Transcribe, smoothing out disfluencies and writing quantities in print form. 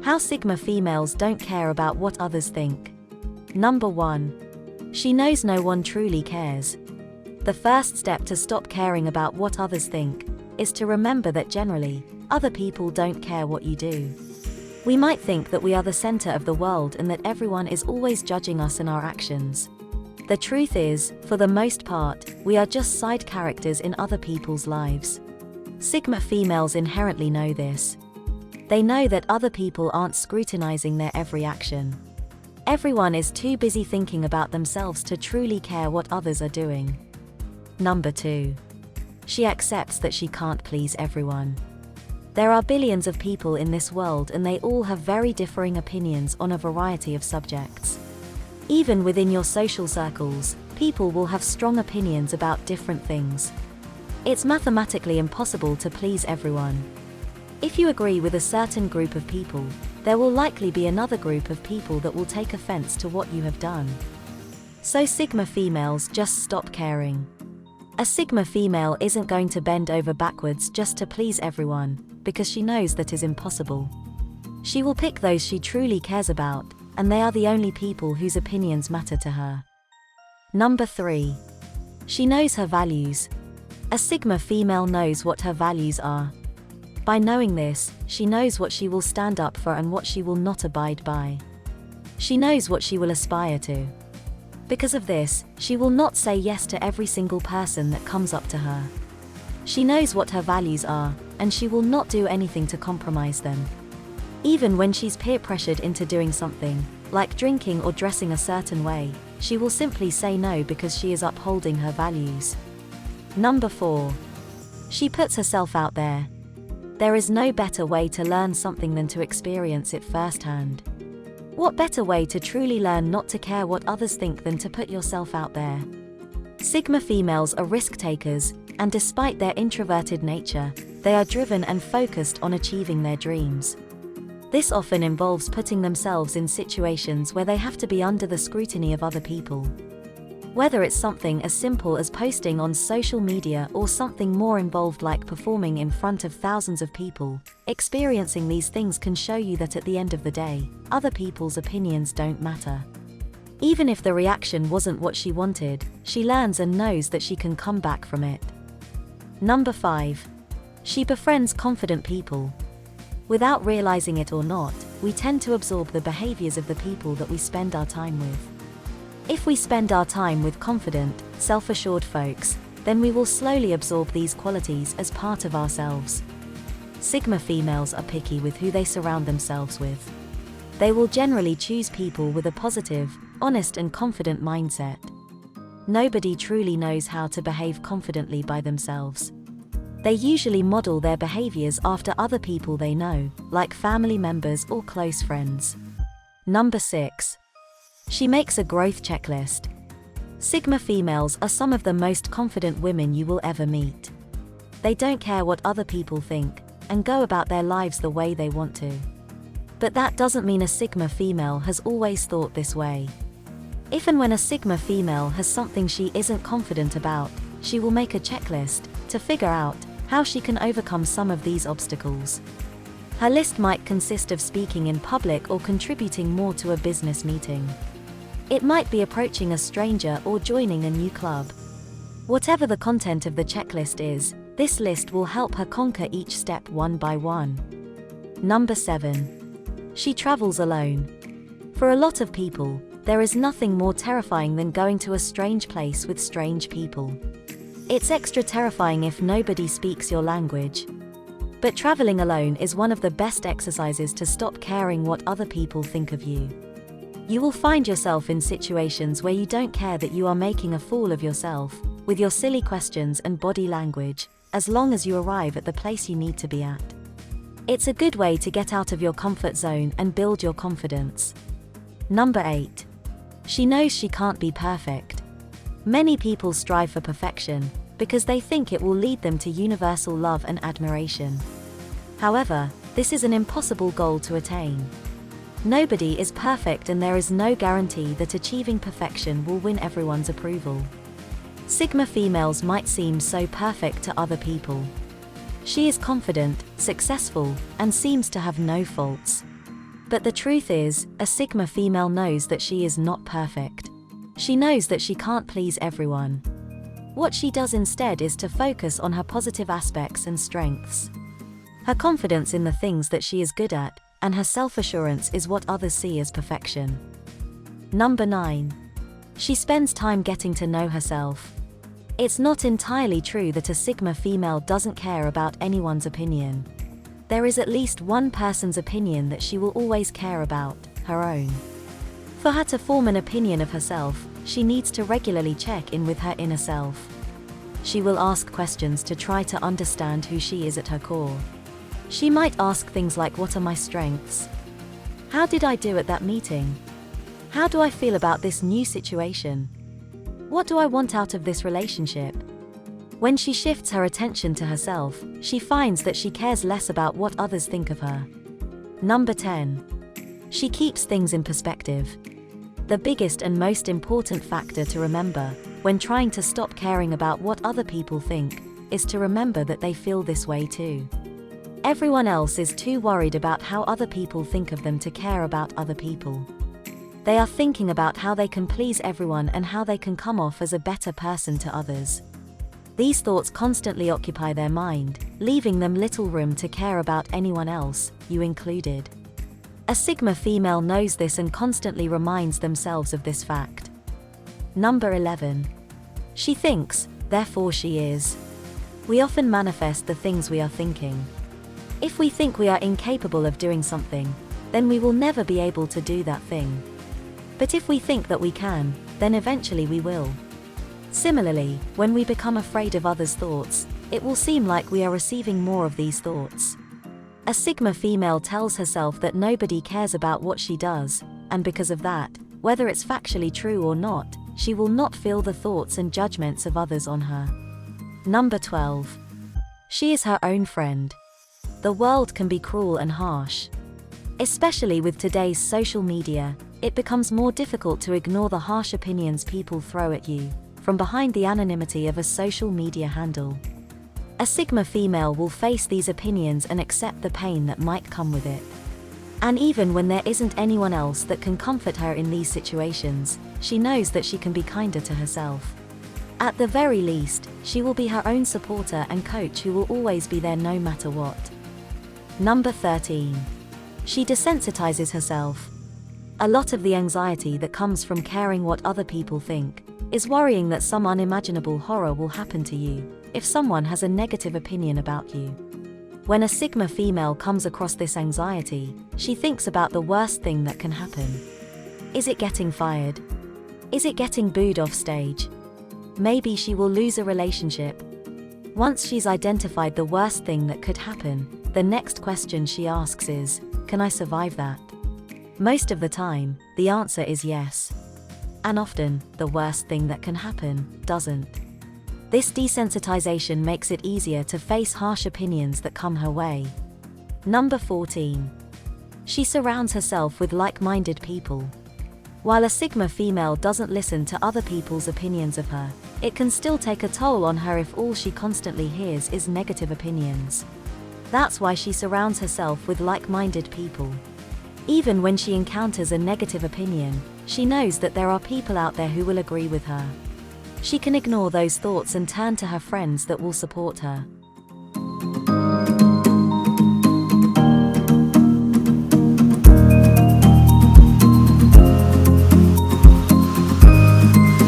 How Sigma females don't care about what others think. Number 1. She knows no one truly cares. The first step to stop caring about what others think is to remember that generally, other people don't care what you do. We might think that we are the center of the world and that everyone is always judging us and our actions. The truth is, for the most part, we are just side characters in other people's lives. Sigma females inherently know this. They know that other people aren't scrutinizing their every action. Everyone is too busy thinking about themselves to truly care what others are doing. Number 2. She accepts that she can't please everyone. There are billions of people in this world and they all have very differing opinions on a variety of subjects. Even within your social circles, people will have strong opinions about different things. It's mathematically impossible to please everyone. If you agree with a certain group of people, there will likely be another group of people that will take offense to what you have done. So Sigma females just stop caring. A Sigma female isn't going to bend over backwards just to please everyone, because she knows that is impossible. She will pick those she truly cares about, and they are the only people whose opinions matter to her. Number 3. She knows her values. A Sigma female knows what her values are. By knowing this, she knows what she will stand up for and what she will not abide by. She knows what she will aspire to. Because of this, she will not say yes to every single person that comes up to her. She knows what her values are, and she will not do anything to compromise them. Even when she's peer pressured into doing something, like drinking or dressing a certain way, she will simply say no because she is upholding her values. Number 4. She puts herself out there. There is no better way to learn something than to experience it firsthand. What better way to truly learn not to care what others think than to put yourself out there? Sigma females are risk takers, and despite their introverted nature, they are driven and focused on achieving their dreams. This often involves putting themselves in situations where they have to be under the scrutiny of other people. Whether it's something as simple as posting on social media or something more involved like performing in front of thousands of people, experiencing these things can show you that at the end of the day, other people's opinions don't matter. Even if the reaction wasn't what she wanted, she learns and knows that she can come back from it. Number 5. She befriends confident people. Without realizing it or not, we tend to absorb the behaviors of the people that we spend our time with. If we spend our time with confident, self-assured folks, then we will slowly absorb these qualities as part of ourselves. Sigma females are picky with who they surround themselves with. They will generally choose people with a positive, honest and confident mindset. Nobody truly knows how to behave confidently by themselves. They usually model their behaviors after other people they know, like family members or close friends. Number 6. She makes a growth checklist. Sigma females are some of the most confident women you will ever meet. They don't care what other people think, and go about their lives the way they want to. But that doesn't mean a Sigma female has always thought this way. If and when a Sigma female has something she isn't confident about, she will make a checklist to figure out how she can overcome some of these obstacles. Her list might consist of speaking in public or contributing more to a business meeting. It might be approaching a stranger or joining a new club. Whatever the content of the checklist is, this list will help her conquer each step one by one. Number 7. She travels alone. For a lot of people, there is nothing more terrifying than going to a strange place with strange people. It's extra terrifying if nobody speaks your language. But traveling alone is one of the best exercises to stop caring what other people think of you. You will find yourself in situations where you don't care that you are making a fool of yourself, with your silly questions and body language, as long as you arrive at the place you need to be at. It's a good way to get out of your comfort zone and build your confidence. Number 8. She knows she can't be perfect. Many people strive for perfection, because they think it will lead them to universal love and admiration. However, this is an impossible goal to attain. Nobody is perfect and there is no guarantee that achieving perfection will win everyone's approval. Sigma females might seem so perfect to other people. She is confident, successful, and seems to have no faults. But the truth is, a Sigma female knows that she is not perfect. She knows that she can't please everyone. What she does instead is to focus on her positive aspects and strengths. Her confidence in the things that she is good at, and her self-assurance is what others see as perfection. Number 9. She spends time getting to know herself. It's not entirely true that a Sigma female doesn't care about anyone's opinion. There is at least one person's opinion that she will always care about, her own. For her to form an opinion of herself, she needs to regularly check in with her inner self. She will ask questions to try to understand who she is at her core. She might ask things like, what are my strengths? How did I do at that meeting? How do I feel about this new situation? What do I want out of this relationship? When she shifts her attention to herself, she finds that she cares less about what others think of her. Number 10. She keeps things in perspective. The biggest and most important factor to remember, when trying to stop caring about what other people think, is to remember that they feel this way too. Everyone else is too worried about how other people think of them to care about other people. They are thinking about how they can please everyone and how they can come off as a better person to others. These thoughts constantly occupy their mind, leaving them little room to care about anyone else, you included. A Sigma female knows this and constantly reminds themselves of this fact. Number 11. She thinks, therefore she is. We often manifest the things we are thinking. If we think we are incapable of doing something, then we will never be able to do that thing. But if we think that we can, then eventually we will. Similarly, when we become afraid of others' thoughts, it will seem like we are receiving more of these thoughts. A Sigma female tells herself that nobody cares about what she does, and because of that, whether it's factually true or not, she will not feel the thoughts and judgments of others on her. Number 12. She is her own friend. The world can be cruel and harsh. Especially with today's social media, it becomes more difficult to ignore the harsh opinions people throw at you, from behind the anonymity of a social media handle. A Sigma female will face these opinions and accept the pain that might come with it. And even when there isn't anyone else that can comfort her in these situations, she knows that she can be kinder to herself. At the very least, she will be her own supporter and coach who will always be there no matter what. Number 13. She desensitizes herself. A lot of the anxiety that comes from caring what other people think is worrying that some unimaginable horror will happen to you if someone has a negative opinion about you. When a Sigma female comes across this anxiety, she thinks about the worst thing that can happen. Is it getting fired? Is it getting booed off stage? Maybe she will lose a relationship. Once she's identified the worst thing that could happen, the next question she asks is, can I survive that? Most of the time, the answer is yes. And often, the worst thing that can happen doesn't. This desensitization makes it easier to face harsh opinions that come her way. Number 14. She surrounds herself with like-minded people. While a Sigma female doesn't listen to other people's opinions of her, it can still take a toll on her if all she constantly hears is negative opinions. That's why she surrounds herself with like-minded people. Even when she encounters a negative opinion, she knows that there are people out there who will agree with her. She can ignore those thoughts and turn to her friends that will support her.